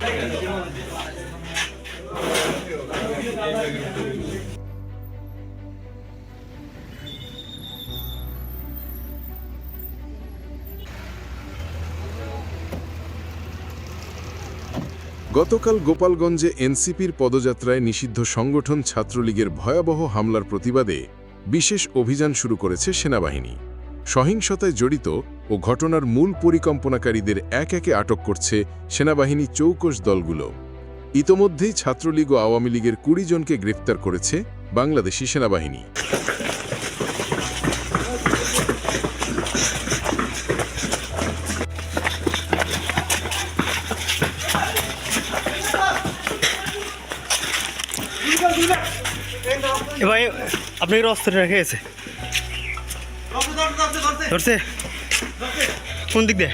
গতকাল গোপালগঞ্জে এনসিপির পদযাত্রায় নিষিদ্ধ সংগঠন ছাত্রলীগের ভয়াবহ হামলার প্রতিবাদে বিশেষ অভিযান শুরু করেছে সেনাবাহিনী। সহিংসতায় জড়িত ও ঘটনার মূল পরিকল্পনাকারীদের এক একে আটক করছে সেনাবাহিনী চৌকস দলগুলো। ইতোমধ্যেই ছাত্রলীগ ও আওয়ামী লীগের ২০ জনকে গ্রেফতার করেছে বাংলাদেশি সেনাবাহিনী। ভাই আপনি অস্ত্র রেখে গেছে ধরছে কোন দিক দিয়ে